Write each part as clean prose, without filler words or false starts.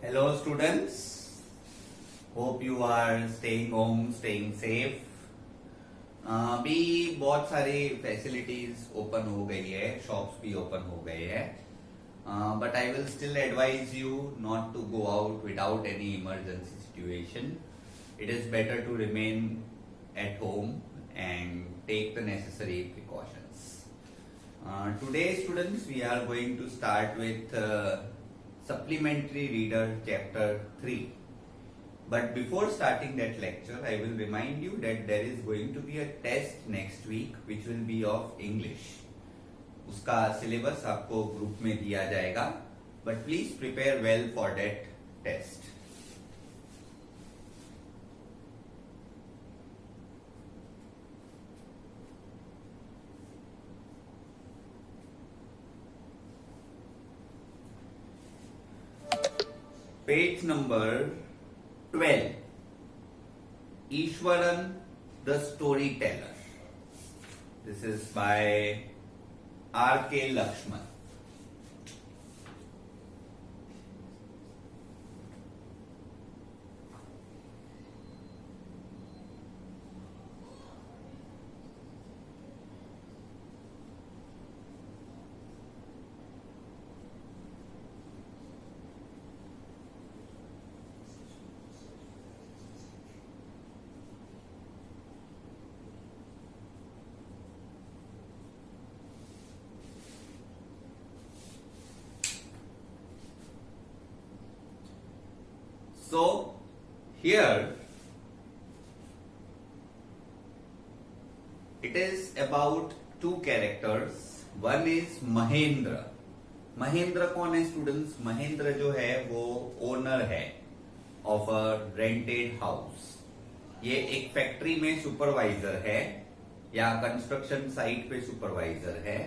Hello students, hope you are staying home, staying safe. अभी बहुत सारी फैसिलिटीज ओपन हो गई है, शॉप्स भी ओपन हो गए हैं, but I will still advise you not to go out without any emergency situation. It is better to remain at home and take the necessary precautions. Today students we are going to start with supplementary reader chapter 3. But before starting that lecture, I will remind you that there is going to be a test next week which will be of English. उसका syllabus आपको group में दिया जाएगा, but please prepare well for that test. Page number 12. Ishwaran the Storyteller. This is by R.K. Lakshman. So here it is about two characters. One is Mahendra. Mahendra कौन है students? Mahendra जो है वो ओनर है ऑफ अ रेंटेड हाउस. ये एक factory में supervisor है या कंस्ट्रक्शन साइट पे सुपरवाइजर है.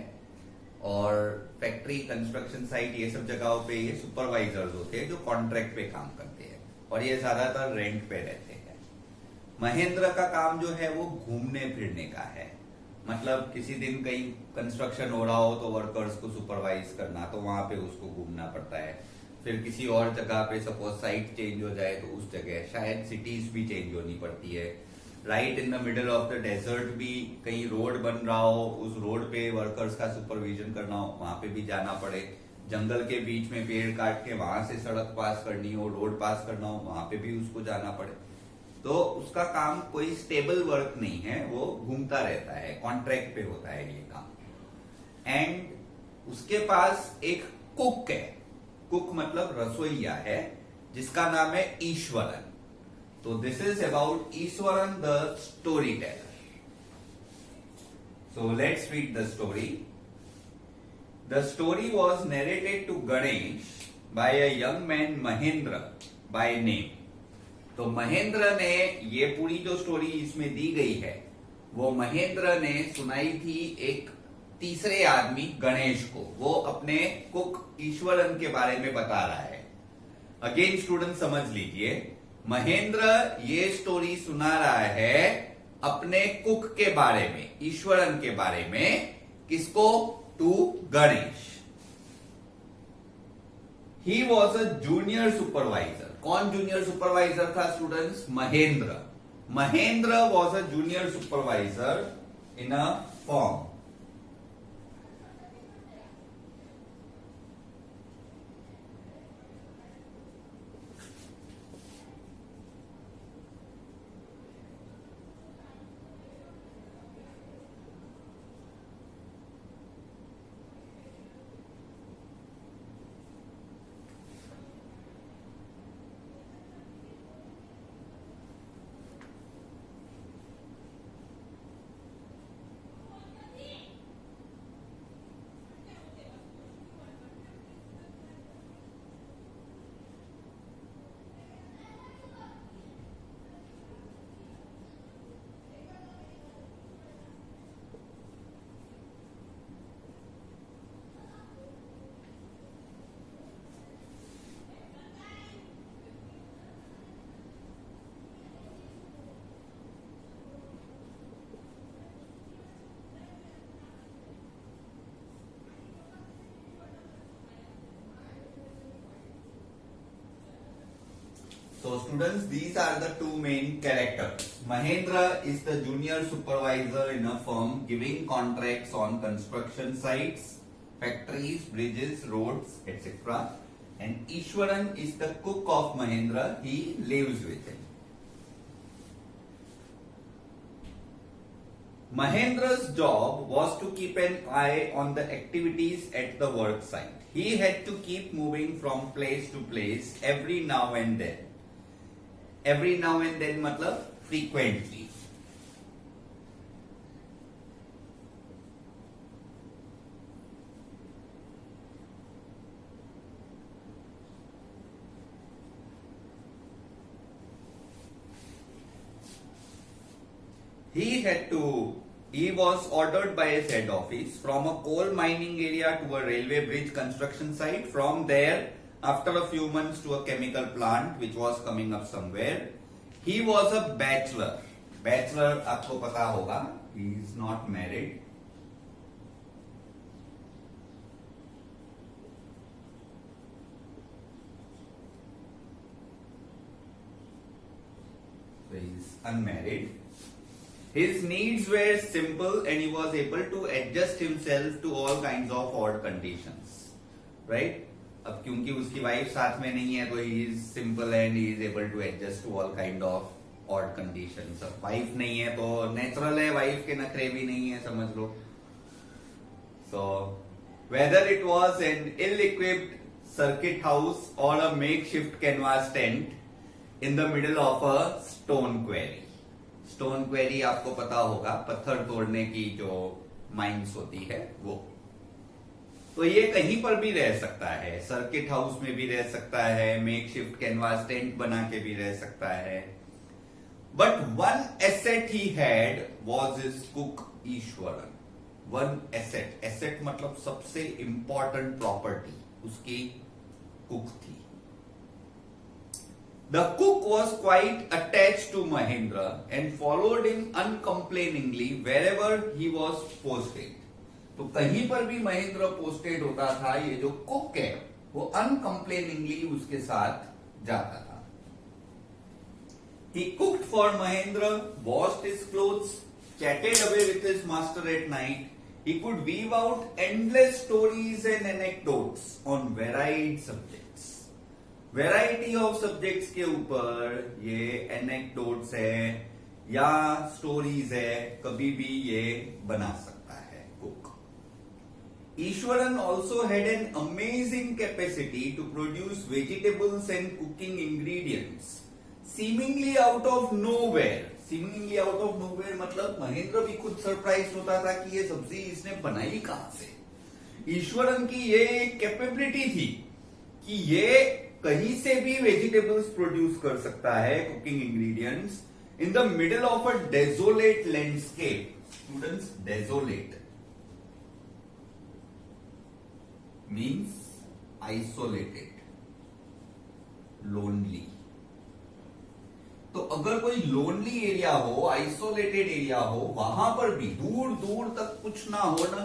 और फैक्ट्री, कंस्ट्रक्शन साइट, ये सब जगहों पे ये सुपरवाइजर्स होते हैं जो कॉन्ट्रैक्ट पे काम करते हैं और ये ज्यादातर रेंट पे रहते हैं. महेंद्र का काम जो है वो घूमने फिरने का है. मतलब किसी दिन कहीं कंस्ट्रक्शन हो रहा हो तो वर्कर्स को सुपरवाइज करना, तो वहां पे उसको घूमना पड़ता है. फिर किसी और जगह पे सपोज साइट चेंज हो जाए तो उस जगह, शायद सिटीज भी चेंज होनी पड़ती है. Right in the middle of the desert भी कहीं रोड बन रहा हो, उस रोड पे वर्कर्स का सुपरविजन करना हो, वहां पे भी जाना पड़े. जंगल के बीच में पेड़ काट के वहां से सड़क पास करनी हो, रोड पास करना हो, वहां पे भी उसको जाना पड़े. तो उसका काम कोई स्टेबल वर्क नहीं है, वो घूमता रहता है, कॉन्ट्रैक्ट पे होता है ये काम. एंड उसके पास एक कुक है. कुक मतलब रसोईया है, जिसका नाम है ईश्वरन. तो this is about Eswaran the story teller. So let's read the story. The story was narrated to Ganesh by a young man Mahendra by name. तो महेंद्र ने, ये पूरी जो स्टोरी इसमें दी गई है वो महेंद्र ने सुनाई थी एक तीसरे आदमी गणेश को. वो अपने कुक ईश्वरन के बारे में बता रहा है. अगेन स्टूडेंट समझ लीजिए, महेंद्र ये स्टोरी सुना रहा है अपने कुक के बारे में, ईश्वरन के बारे में. किसको? To Ganesh. He was a junior supervisor. कौन जूनियर सुपरवाइजर था students? Mahendra. Mahendra was a junior supervisor in a farm. So students, these are the two main characters. Mahendra is the junior supervisor in a firm giving contracts on construction sites, factories, bridges, roads, etc. And Ishwaran is the cook of Mahendra. He lives with him. Mahendra's job was to keep an eye on the activities at the work site. He had to keep moving from place to place every now and then. Every now and then मतलब frequently. He was ordered by his head office from a coal mining area to a railway bridge construction site. From there, after a few months, to a chemical plant which was coming up somewhere. He was a bachelor. Bachelor आपको पता होगा. He is not married. So he is unmarried. His needs were simple and he was able to adjust himself to all kinds of odd conditions. Right? अब क्योंकि उसकी wife साथ में नहीं है तो he is simple and he is able to adjust to all kind of odd conditions. अब wife नहीं है तो नेचुरल है, वाइफ के नखरे भी नहीं है, समझ लो. So whether it was an ill equipped circuit house or a makeshift canvas tent in the middle of a stone quarry. Stone quarry आपको पता होगा, पत्थर तोड़ने की जो माइंस होती है वो. तो ये कहीं पर भी रह सकता है, सर्किट हाउस में भी रह सकता है, मेकशिफ्ट कैनवास टेंट बना के भी रह सकता है. But one asset he had was his cook Eswaran. One asset, asset मतलब सबसे इंपॉर्टेंट प्रॉपर्टी उसकी कुक थी. The cook was quite attached to Mahendra and followed him uncomplainingly wherever he was posted. तो कहीं पर भी महेंद्र पोस्टेड होता था, ये जो कुक है वो अनकंप्लेनिंगली उसके साथ जाता था. He cooked for Mahendra, washed his clothes, chatted away with his master at night. He could weave out endless stories and anecdotes on varied subjects. Variety of subjects के ऊपर ये anecdotes है या stories है, कभी भी ये बना सकता है cook. Ishwaran also had an amazing capacity to produce vegetables and cooking ingredients seemingly out of nowhere. Seemingly out of nowhere मतलब महेंद्र भी खुद सरप्राइज होता था कि ये सब्जी इसने बनाई कहां से. ईश्वरन की ये कैपेबिलिटी थी कि ये कहीं से भी वेजिटेबल्स प्रोड्यूस कर सकता है, cooking ingredients, in the middle of a desolate landscape. Students, desolate means isolated, lonely. तो अगर कोई लोनली एरिया हो, आइसोलेटेड एरिया हो, वहां पर भी दूर दूर तक कुछ ना हो ना,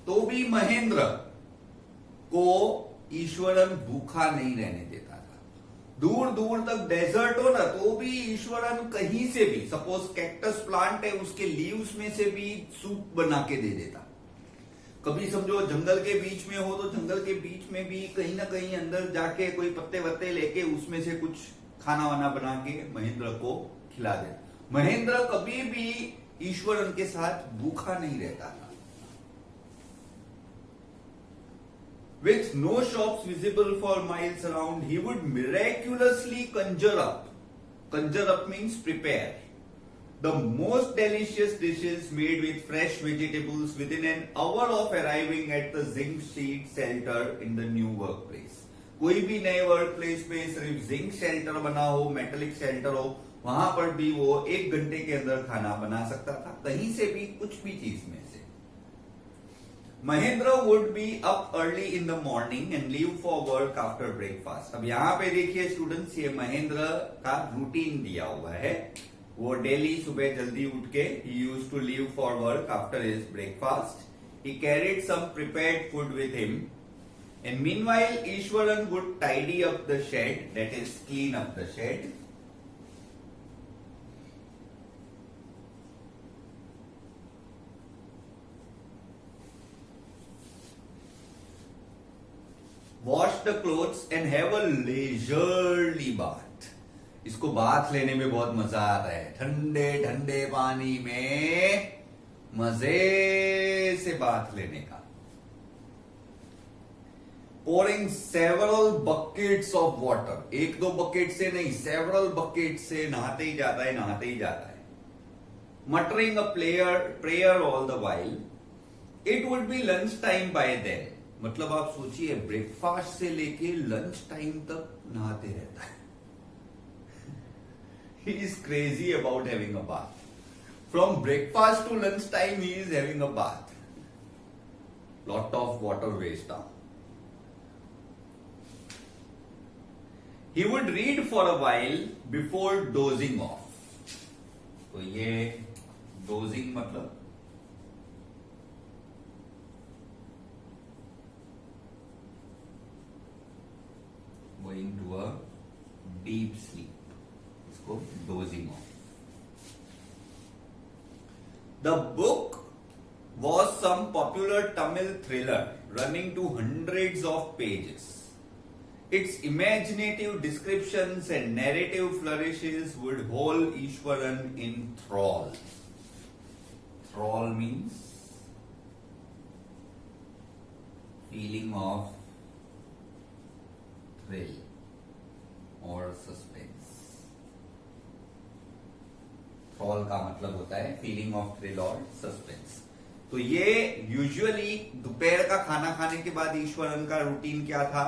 तो भी महेंद्र को ईश्वरन भूखा नहीं रहने देता था. दूर दूर तक डेजर्ट हो ना, तो भी ईश्वरन कहीं से भी, सपोज कैक्टस प्लांट है, उसके लीव्स में से भी सूप बना के दे देता. कभी समझो जंगल के बीच में हो तो जंगल के बीच में भी कहीं ना कहीं अंदर जाके कोई पत्ते वत्ते लेके उसमें से कुछ खाना वाना बना के महेंद्र को खिला दे. महेंद्र कभी भी ईश्वरन के साथ भूखा नहीं रहता था. With no shops visible for miles around, he would miraculously conjure up. Conjure up means prepare the most delicious dishes made with fresh vegetables within an hour of arriving at the zinc sheet shelter in the new workplace. कोई भी नए work place में सिर्फ zinc shelter बना हो, metallic shelter हो, वहां पर भी वो 1 घंटे के अंदर खाना बना सकता था, कहीं से भी, कुछ भी चीज में से. Mahendra would be up early in the morning and leave for work after breakfast. अब यहाँ पे देखिए स्टूडेंट्स, ये महेंद्र का रूटीन दिया हुआ है. वो डेली सुबह जल्दी उठ के he used to leave for work after his breakfast. He carried some prepared food with him. And meanwhile, Ishwaran would tidy up the shed, that is, clean up the shed. Wash the clothes and have a leisurely bath. इसको bath लेने में बहुत मजा आता है, ठंडे ठंडे पानी में मजे से बाथ लेने का. Pouring several buckets of water, एक दो बकेट से नहीं, several buckets से नहाते ही जाता है, नहाते ही जाता है. Muttering a prayer all the while. It would be lunch time by then. मतलब आप सोचिए, ब्रेकफास्ट से लेके लंच टाइम तक नहाते रहता है. He is crazy about having a bath. From breakfast to lunch time, he is having a bath. Lot of water waste down. He would read for a while before dozing off. तो ये dozing मतलब going to a deep sleep. इसको dozing off. The book was some popular Tamil thriller running to hundreds of pages. Its imaginative descriptions and narrative flourishes would hold Ishwaran in thrall. Thrall means feeling of thrill or suspense. Thrall का मतलब होता है feeling of thrill और suspense. तो ये usually दोपहर का खाना खाने के बाद ईश्वरन का रूटीन क्या था?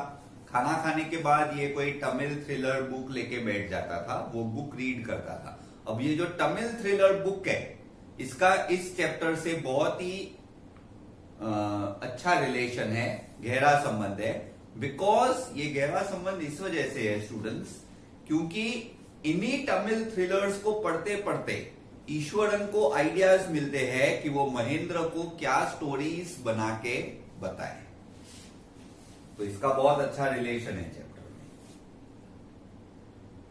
खाना खाने के बाद ये कोई तमिल थ्रिलर बुक लेके बैठ जाता था, वो बुक रीड करता था. अब ये जो तमिल थ्रिलर बुक है, इसका इस चैप्टर से बहुत ही अच्छा रिलेशन है, गहरा संबंध है. बिकॉज ये गहरा संबंध इस वजह से है स्टूडेंट्स, क्योंकि इन्हीं तमिल थ्रिलर्स को पढ़ते पढ़ते ईश्वरन को आइडियाज मिलते हैं कि वो महेंद्र को क्या स्टोरीज बना के बताए. तो इसका बहुत अच्छा रिलेशन है चैप्टर में.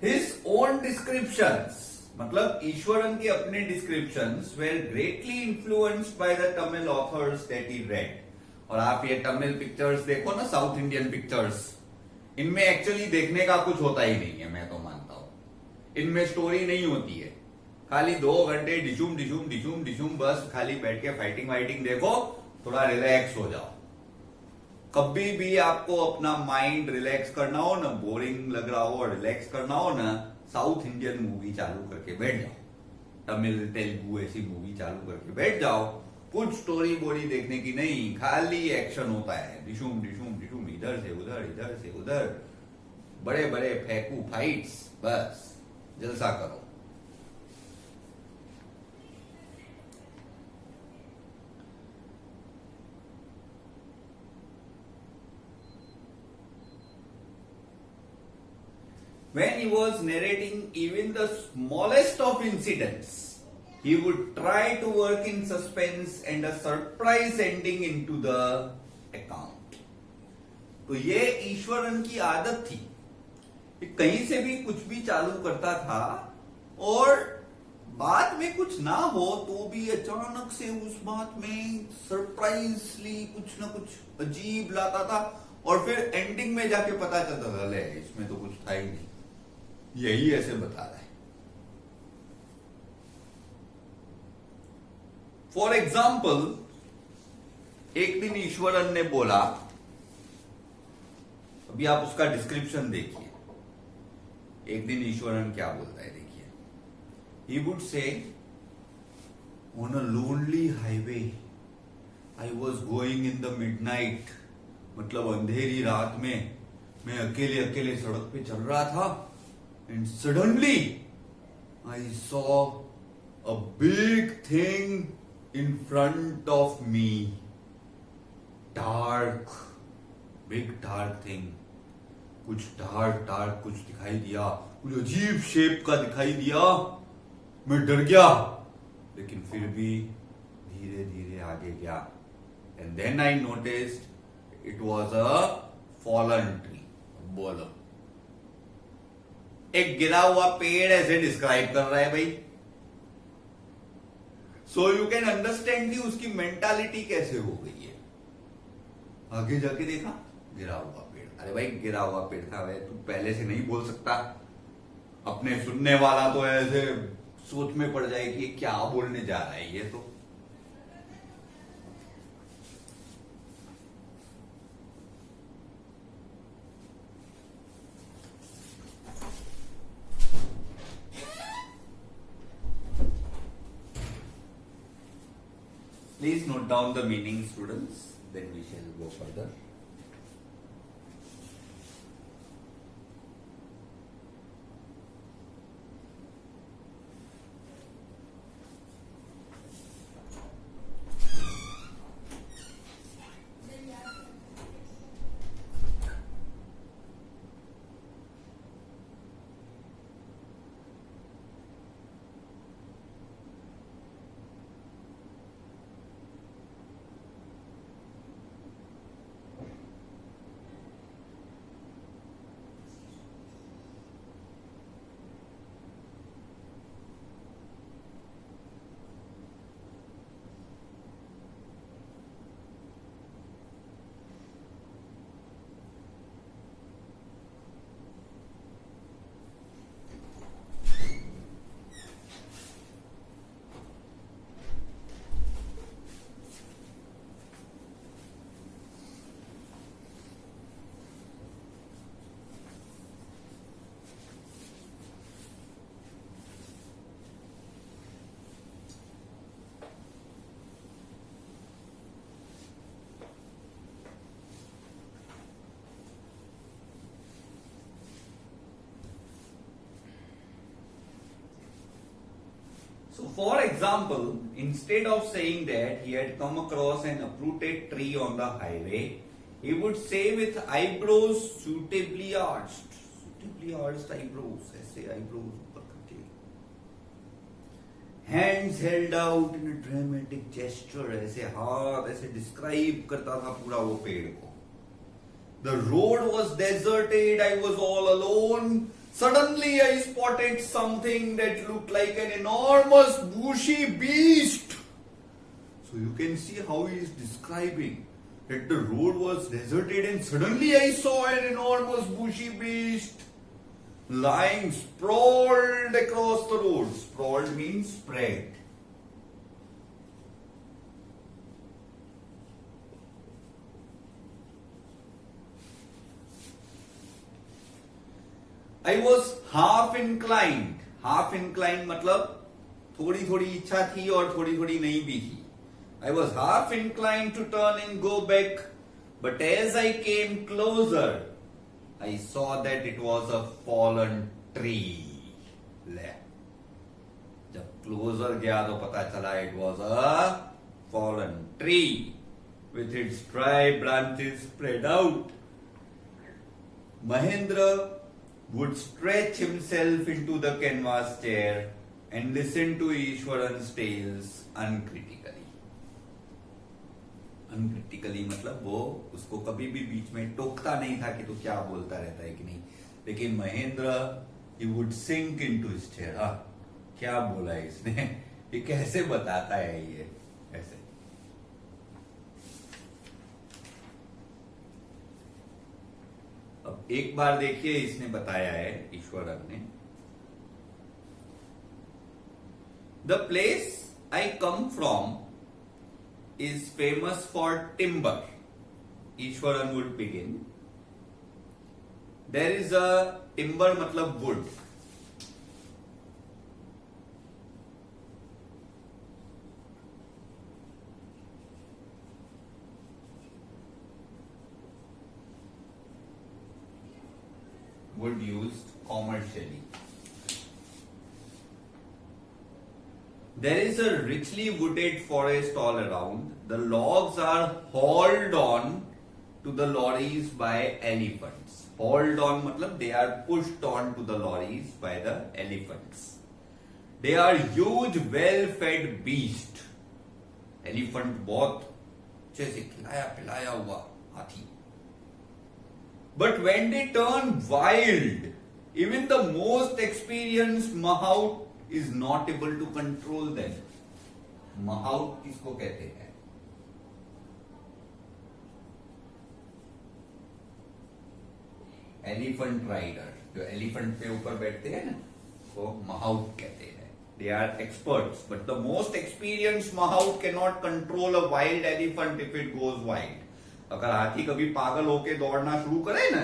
हिज ओन डिस्क्रिप्शंस, मतलब ईश्वरन के अपने descriptions were greatly influenced by the Tamil authors that he read. और आप ये तमिल पिक्चर्स देखो ना, साउथ इंडियन पिक्चर्स, इनमें एक्चुअली देखने का कुछ होता ही नहीं है. मैं तो मानता हूं इनमें स्टोरी नहीं होती है, खाली 2 घंटे डिशूम डिशूम डिशूम डिशूम, बस खाली बैठ के फाइटिंग वाइटिंग देखो, थोड़ा रिलैक्स हो जाओ. कभी भी आपको अपना माइंड रिलैक्स करना हो ना, बोरिंग लग रहा हो और रिलैक्स करना हो ना, साउथ इंडियन मूवी चालू करके बैठ जाओ, तमिल तेलुगु ऐसी मूवी चालू करके बैठ जाओ. कुछ स्टोरी बोरी देखने की नहीं, खाली एक्शन होता है, डिशूम डिशूम डिशूम, इधर से उधर इधर से उधर, बड़े बड़े फेंकू फाइट्स, बस जलसा करो. When he was narrating even the smallest of incidents, he would try to work in suspense and a surprise ending into the account. तो ये ईश्वरन की आदत थी कि कहीं से भी कुछ भी चालू करता था और बात में कुछ ना हो तो भी अचानक से उस बात में सरप्राइजली कुछ ना कुछ अजीब लाता था, और फिर एंडिंग में जाके पता चलता था ले इसमें तो कुछ था ही नहीं, यही ऐसे बता रहा है. फॉर एग्जाम्पल, एक दिन ईश्वरन ने बोला, अभी आप उसका डिस्क्रिप्शन देखिए. एक दिन ईश्वरन क्या बोलता है देखिए. He would say, on a lonely highway I was going in the midnight, मतलब अंधेरी रात में मैं अकेले अकेले सड़क पे चल रहा था, and suddenly I saw a big thing in front of me. Dark, big dark thing. कुछ डार्क कुछ दिखाई दिया, कुछ अजीब शेप का दिखाई दिया. मैं डर गया, लेकिन फिर भी धीरे धीरे आगे गया. And then I noticed it was a fallen tree. बोलो, एक गिरा हुआ पेड़ ऐसे डिस्क्राइब कर रहा है भाई। So you can understand the उसकी मेंटालिटी कैसे हो गई है। आगे जाके देखा, गिरा हुआ पेड़। अरे भाई गिरा हुआ पेड़ था भाई, तू पहले से नहीं बोल सकता? अपने सुनने वाला तो ऐसे सोच में पड़ जाए कि क्या बोलने जा रहा है ये। तो please note down the meaning, students, then we shall go further. So, for example, instead of saying that he had come across an uprooted tree on the highway, he would say with eyebrows suitably arched eyebrows, ऐसे eyebrows ऊपर करके, hands held out in a dramatic gesture, ऐसे हाथ ऐसे describe करता था पूरा वो पेड़ को. The road was deserted, I was all alone. Suddenly I spotted something that looked like an enormous bushy beast. So you can see how he is describing that the road was deserted and suddenly I saw an enormous bushy beast lying sprawled across the road. Sprawled means spread. I was half inclined. Half inclined मतलब थोड़ी थोड़ी इच्छा थी और थोड़ी थोड़ी नहीं भी थी. I was half inclined to turn and go back, but as I came closer, I saw that it was a fallen tree. ले, जब closer गया तो पता चला it was a fallen tree with its dry branches spread out. Mahendra would stretch himself into the canvas chair and listen to Ishwaran's tales uncritically. Uncritically मतलब वो उसको कभी भी बीच में टोकता नहीं था कि तू क्या बोलता रहता है कि नहीं. लेकिन Mahendra he would sink into his chair. हाँ, क्या बोला इसने, ये कैसे बताता है ये ऐसे. अब एक बार देखिए इसने बताया है ईश्वरन ने. The place I come from is famous for timber. Ishwaran would begin. There is a timber मतलब wood. Wood used commercially. There is a richly wooded forest all around. The logs are hauled on to the lorries by elephants. Hauled on मतलब they are pushed on to the lorries by the elephants. They are huge, well-fed beasts. Elephant बहुत अच्छे से खिलाया पिलाया हुआ हाथी. But when they turn wild, even the most experienced mahout is not able to control them. Mahout किसको कहते हैं? एलिफेंट राइडर, जो एलिफेंट पे ऊपर बैठते हैं ना, वो mahout कहते हैं. They are experts, but the most experienced mahout cannot control a wild elephant if it goes wild. अगर हाथी कभी पागल होके दौड़ना शुरू करे ना,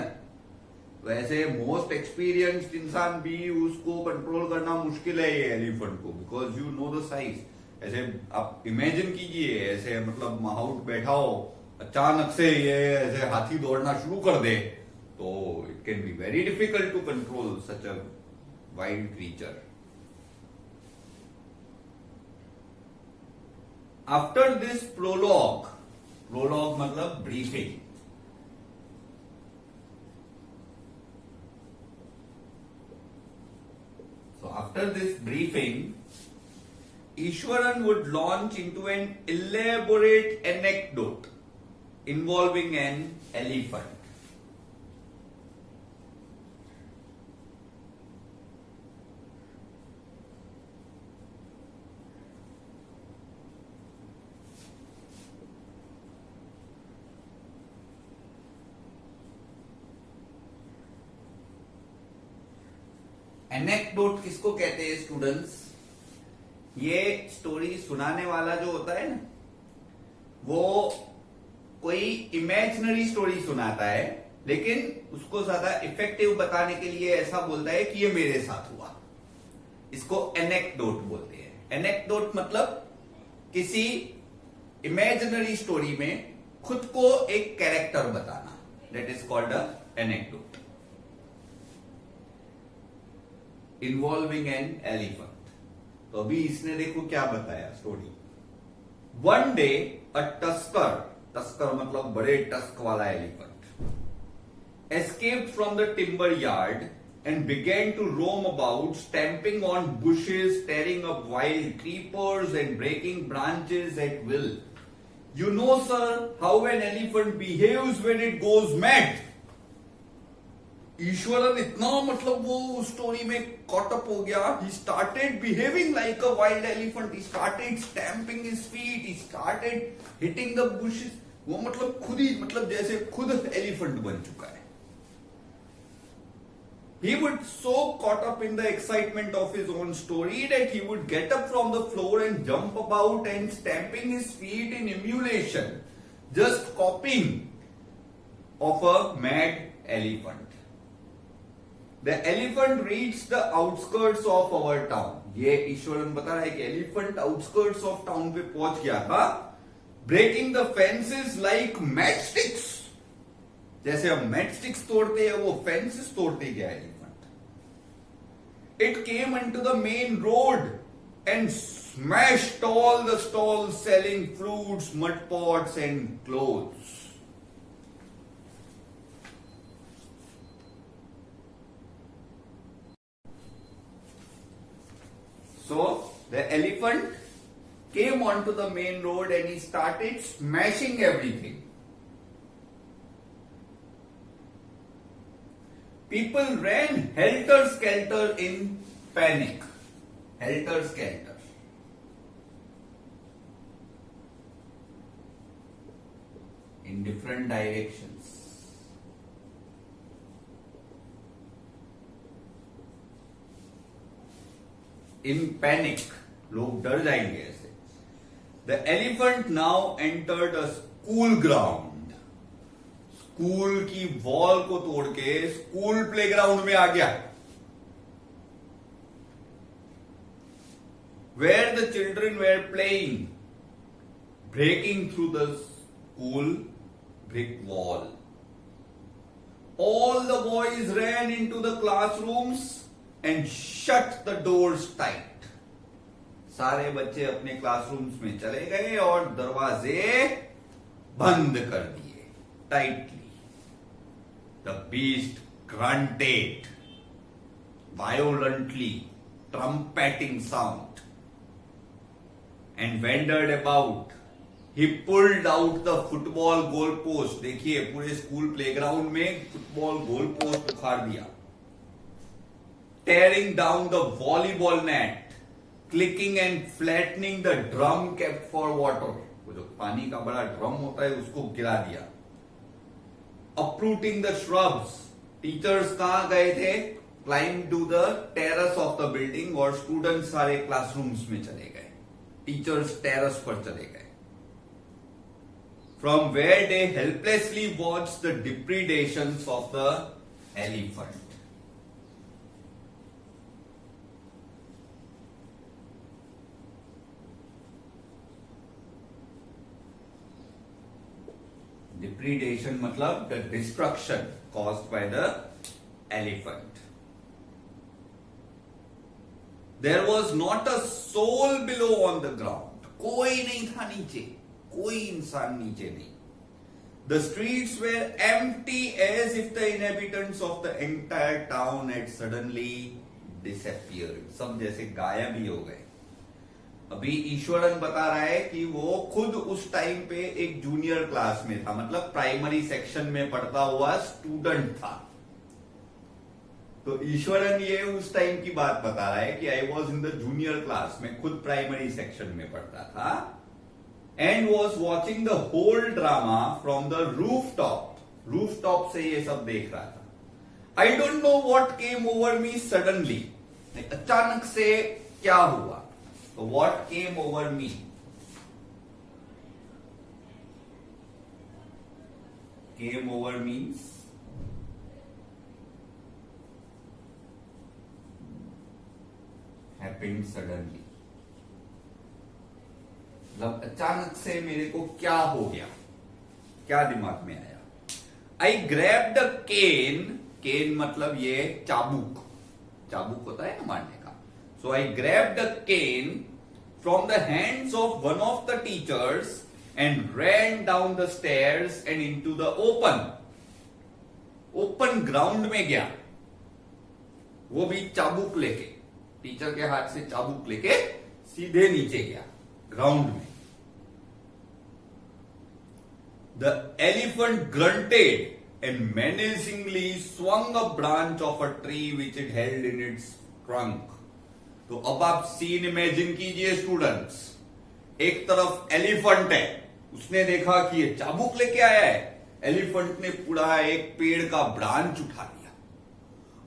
वैसे मोस्ट एक्सपीरियंस्ड इंसान भी उसको कंट्रोल करना मुश्किल है ये एलिफेंट को, because you know the size. ऐसे आप इमेजिन कीजिए, ऐसे मतलब माहौट बैठा हो, अचानक से ये ऐसे हाथी दौड़ना शुरू कर दे, तो it can be very difficult to control such a wild creature. After this prologue मतलब briefing, so after this briefing, Ishwaran would launch into an elaborate anecdote involving an elephant. Anecdote किसको कहते हैं स्टूडेंट्स? ये story सुनाने वाला जो होता है ना, वो कोई इमेजिनरी स्टोरी सुनाता है, लेकिन उसको ज्यादा इफेक्टिव बताने के लिए ऐसा बोलता है कि ये मेरे साथ हुआ. इसको एनेक्डोट बोलते हैं. एनेक्डोट मतलब किसी इमेजिनरी स्टोरी में खुद को एक कैरेक्टर बताना. That is called an anecdote. Involving an elephant. तो अभी इसने देखो क्या बताया story. One day a tusker मतलब बड़े टस्क वाला elephant escaped from the timber yard and began to roam about, stamping on bushes, tearing up wild creepers and breaking branches at will. You know, sir, how an elephant behaves when it goes mad. Ishwaran इतना मतलब वो story में caught up हो गया. He started behaving like a wild elephant. He started stamping his feet. He started hitting the bushes. वो मतलब खुद ही मतलब जैसे खुद एलिफेंट बन चुका है. He would so caught up in the excitement of his own story that he would get up from the floor and jump about and stamping his feet in emulation, just copying of a mad elephant. The elephant reached the outskirts of our town. ये ईश्वरन बता रहा है कि elephant outskirts of town पे पहुंच गया था. Breaking the fences like matchsticks. जैसे हम मैचस्टिक्स तोड़ते हैं, वो फेंसेस तोड़ते गया elephant. It came into the main road and smashed all the stalls selling fruits, mud pots and clothes. So the elephant came onto the main road and he started smashing everything. People ran helter-skelter in panic. Helter-skelter. In different directions. In panic. लोग डर जाएंगे ऐसे. The elephant now entered a school ground. School की wall को तोड़ के school playground में आ गया. Where the children were playing, breaking through the school brick wall. All the boys ran into the classrooms and shut the doors tight. सारे बच्चे अपने classrooms में चले गए और दरवाजे बंद कर दिए tightly. The beast grunted violently, trumpeting sound, and wandered about, He pulled out the football goal post. देखिए पूरे स्कूल प्लेग्राउंड में फुटबॉल गोल पोस्ट उखाड़ दिया. Tearing down the volleyball net, clicking and flattening the drum kept for water. वो जो पानी का बड़ा ड्रम होता है उसको गिरा दिया. Uprooting the shrubs. टीचर्स कहां गए थे? Climb to the terrace of the building और स्टूडेंट्स सारे क्लासरूम्स में चले गए. टीचर्स टेरेस पर चले गए. From where they helplessly watched the depredations of the elephant. Depredation मतलब the destruction caused by the elephant. There was not a soul below on the ground. कोई नहीं था नीचे. कोई इंसान नीचे नहीं. The streets were empty as if the inhabitants of the entire town had suddenly disappeared. सब जैसे गायब ही हो गए. अभी ईश्वरन बता रहा है कि वो खुद उस टाइम पे एक जूनियर क्लास में था, मतलब प्राइमरी सेक्शन में पढ़ता हुआ स्टूडेंट था. तो ईश्वरन ये उस टाइम की बात बता रहा है कि I was in the junior class, में खुद प्राइमरी सेक्शन में पढ़ता था. And was watching the whole drama from the rooftop. Rooftop से ये सब देख रहा था. I don't know what came over me suddenly. अचानक से क्या हुआ? So what came over me? Came over means happened suddenly. मतलब अचानक से मेरे को क्या हो गया, क्या दिमाग में आया. आई ग्रैब द केन. केन मतलब ये चाबुक. चाबुक होता है ना मारने का. So I grab the cane from the hands of one of the teachers and ran down the stairs and into the open ground में गया. वो भी चाबुक लेके, टीचर के हाथ से चाबुक लेके सीधे नीचे गया ग्राउंड में. The elephant grunted and menacingly swung a branch of a tree which it held in its trunk. तो अब आप सीन इमेजिन कीजिए स्टूडेंट्स. एक तरफ एलिफेंट है, उसने देखा कि ये चाबुक लेके आया है. एलिफेंट ने पूरा एक पेड़ का ब्रांच उठा लिया.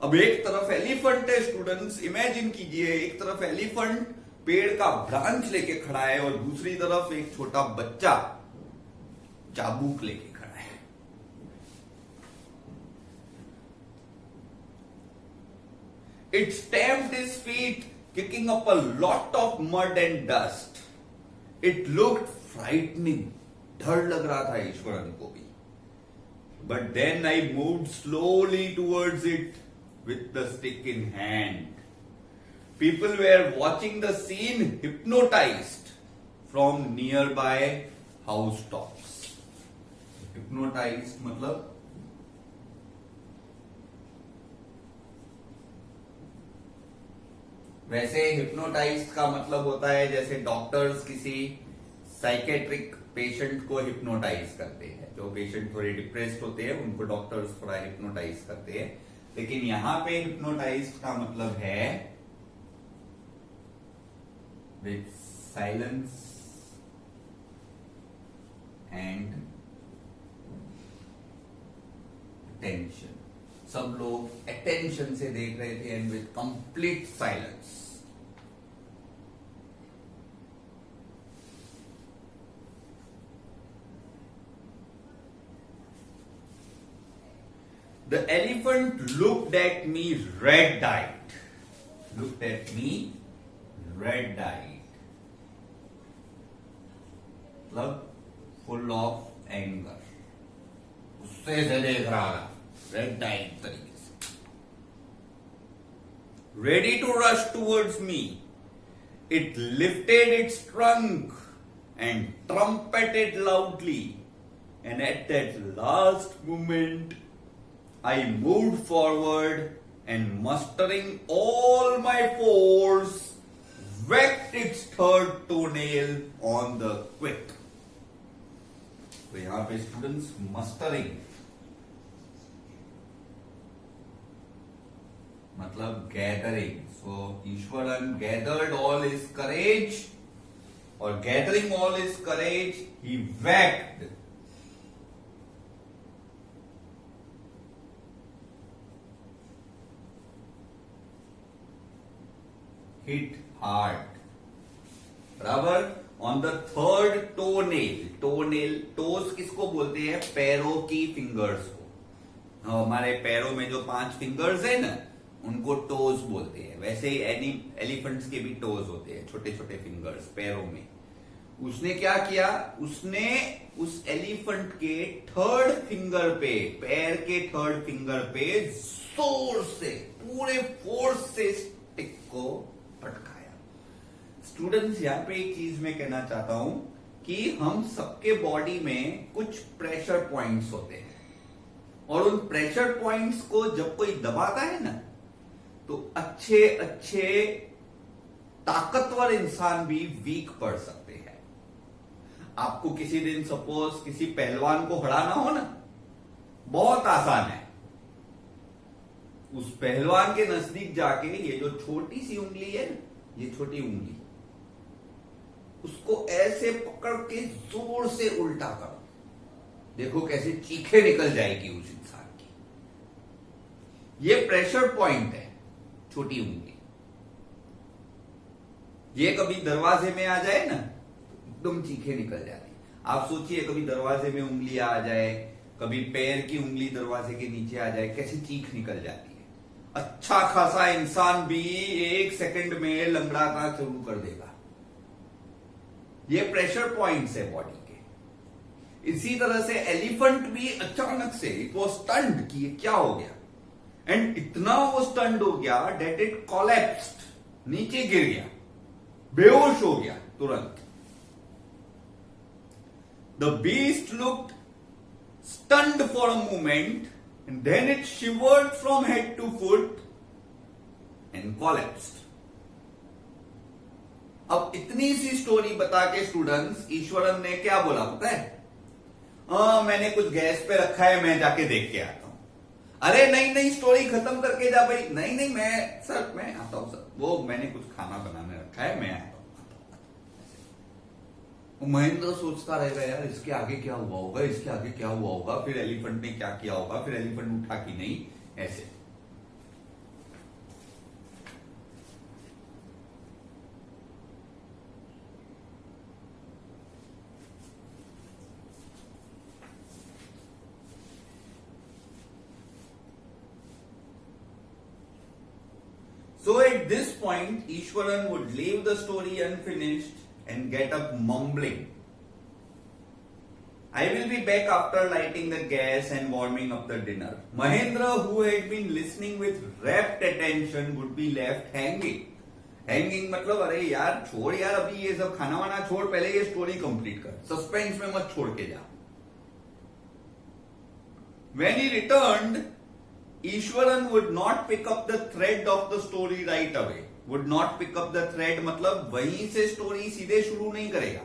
अब एक तरफ एलिफेंट है स्टूडेंट्स, इमेजिन कीजिए, एक तरफ एलिफेंट पेड़ का ब्रांच लेके खड़ा है और दूसरी तरफ एक छोटा बच्चा चाबुक लेके खड़ा है. It stamped his feet, kicking up a lot of mud and dust. It looked frightening. डर लग रहा था ईश्वरन को भी. But then I moved slowly towards it with the stick in hand. People were watching the scene hypnotized from nearby housetops. Hypnotized मतलब वैसे hypnotized का मतलब होता है जैसे डॉक्टर्स किसी साइकेट्रिक पेशेंट को हिप्नोटाइज करते हैं. जो पेशेंट थोड़े डिप्रेस्ड होते हैं उनको डॉक्टर्स थोड़ा हिप्नोटाइज करते हैं. लेकिन यहां पे हिप्नोटाइज्ड का मतलब है with silence and attention. सब लोग attention से देख रहे थे and with complete silence. The elephant looked at me red-eyed. Looked at me red-eyed. मतलब full of anger. गुस्से से देख रहा है, red-eyed तरीके से. Ready to rush towards me. It lifted its trunk and trumpeted loudly. And at that last moment, I moved forward and mustering all my force, whacked its third toenail on the quick. तो यहां पे students mustering मतलब gathering. So Ishwaran gathered all his courage, और gathering all his courage he whacked hit hard, बराबर, on the third toenail. Toenail, toes किसको बोलते हैं? पैरों की फिंगर्स को. हमारे पैरों में जो 5 फिंगर्स है ना, उनको टोज बोलते हैं. वैसे ही एलिफेंट्स के भी टोज होते हैं, छोटे छोटे फिंगर्स पैरों में. उसने क्या किया? उसने उस एलिफेंट के थर्ड फिंगर पे, पैर के थर्ड फिंगर पे जोर से, पूरे फोर्स से स्टिक को पटकाया. स्टूडेंट्स, यहां पे एक चीज मैं कहना चाहता हूं कि हम सबके बॉडी में कुछ प्रेशर पॉइंट्स होते हैं, और उन प्रेशर पॉइंट्स को जब कोई दबाता है ना, तो अच्छे अच्छे ताकतवर इंसान भी वीक पड़ सकते हैं. आपको किसी दिन सपोज किसी पहलवान को हराना हो ना, बहुत आसान है. उस पहलवान के नजदीक जाके ये जो छोटी सी उंगली है ना, ये छोटी उंगली, उसको ऐसे पकड़ के जोर से उल्टा करो. देखो कैसे चीखें निकल जाएगी उस इंसान की. ये प्रेशर पॉइंट है, छोटी उंगली. ये कभी दरवाजे में आ जाए ना, एकदम चीखें निकल जाती. आप सोचिए कभी दरवाजे में उंगली आ जाए, कभी पैर की उंगली दरवाजे के नीचे आ जाए, कैसी चीख निकल जाती है. अच्छा खासा इंसान भी 1 सेकंड में लंगड़ाना शुरू कर देगा. ये प्रेशर पॉइंट्स है बॉडी के. इसी तरह से एलिफेंट भी अचानक से इट वॉज स्टन्ड कि ये क्या हो गया, एंड इतना वो स्टन्ड हो गया डेट इट कोलैप्स्ड, नीचे गिर गया, बेहोश हो गया तुरंत. The beast looked stunned for a moment, and then it shivered from head to foot and collapsed. अब इतनी सी स्टोरी बता के स्टूडेंट्स, ईश्वरन ने क्या बोला पता है? मैंने कुछ गैस पे रखा है, मैं जाके देख के आता हूं. अरे नहीं नहीं, स्टोरी खत्म करके जा भाई. नहीं नहीं, मैं आता हूं सर, वो मैंने कुछ खाना बनाने रखा है, मैं आता हूं. महेंद्र सोचता रहेगा यार इसके आगे क्या हुआ होगा, इसके आगे क्या हुआ होगा, फिर एलिफेंट ने क्या किया होगा, फिर एलिफेंट उठा कि नहीं, ऐसे. So at this point, Ishwaran would leave the story unfinished and get up mumbling, I will be back after lighting the gas and warming up the dinner. Mahendra, who had been listening with rapt attention, would be left hanging. Hanging मतलब अरे यार छोड़ यार, अभी ये सब खाना वाना छोड़, पहले ये स्टोरी कंप्लीट कर, सस्पेंस में मत छोड़ के जा. When he returned, Ishwaran would not pick up the thread of the story right away. Would not pick up the thread मतलब वहीं से स्टोरी सीधे शुरू नहीं करेगा.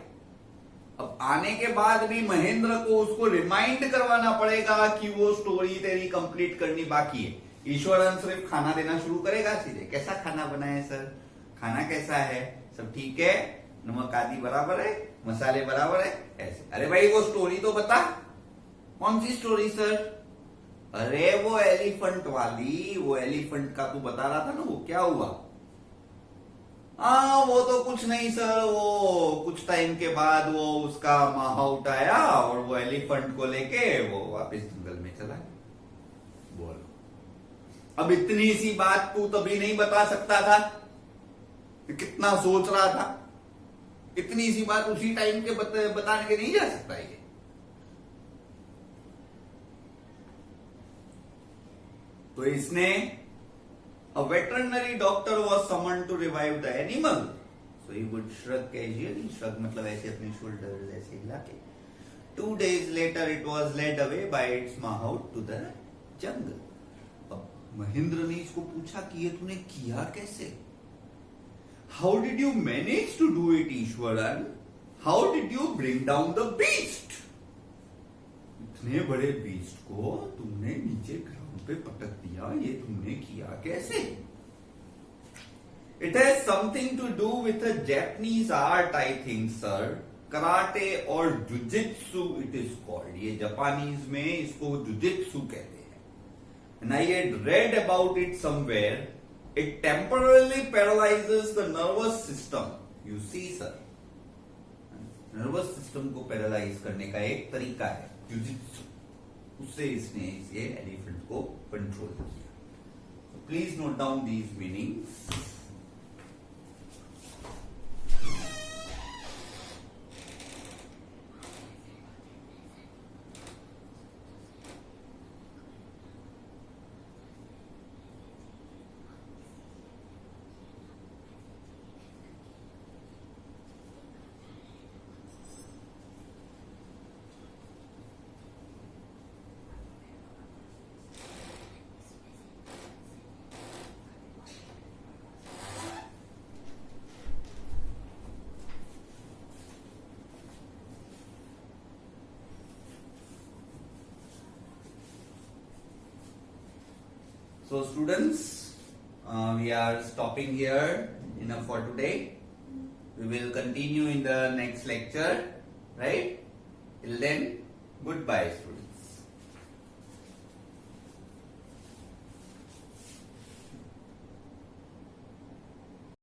अब आने के बाद भी महेंद्र को उसको रिमाइंड करवाना पड़ेगा कि वो स्टोरी तेरी कंप्लीट करनी बाकी है. ईश्वरन सिर्फ खाना देना शुरू करेगा सीधे. कैसा खाना बना है सर, खाना कैसा है, सब ठीक है, नमक आदि बराबर है, मसाले बराबर है, ऐसे. अरे भाई वो स्टोरी तो बता, कौन सी स्टोरी सर? अरे वो एलिफेंट वाली, वो एलिफेंट का तू बता रहा था ना, वो क्या हुआ? वो तो कुछ नहीं सर, वो कुछ टाइम के बाद वो उसका माहौट आया और वो एलिफेंट को लेके वो वापस जंगल में चला गया. बोलो, अब इतनी सी बात तू तभी नहीं बता सकता था? कितना सोच रहा था? इतनी सी बात उसी टाइम के बताने के नहीं जा सकता ये. तो इसने a veterinary doctor was summoned to revive the animal. So he would shrug casually. Shrug मतलब ऐसे अपने shoulders ऐसे हिला के. 2 days later it was led away by its mahout to the jungle. अब महेंद्र ने इसको पूछा कि ये तूने किया कैसे? How did you manage to do it, Ishwaran? How did you bring down the beast? इतने बड़े बीस्ट को तुमने नीचे ग्राउंड पे पटक दिया, ये तुमने किया कैसे? It has something to do with a Japanese art I think sir, karate or jujitsu it is called. ये जापानीज में इसको जुजित्सु कहते हैं। And I had read about it somewhere, it temporarily paralyses the nervous system. You see sir, nervous system को paralyse करने का एक तरीका है जुजित्सु, उससे इसने ये एलिफेंट को कंट्रोल किया। Please note down these meanings. So students, we are stopping here. Enough for today. We will continue in the next lecture, right? Till then, goodbye students.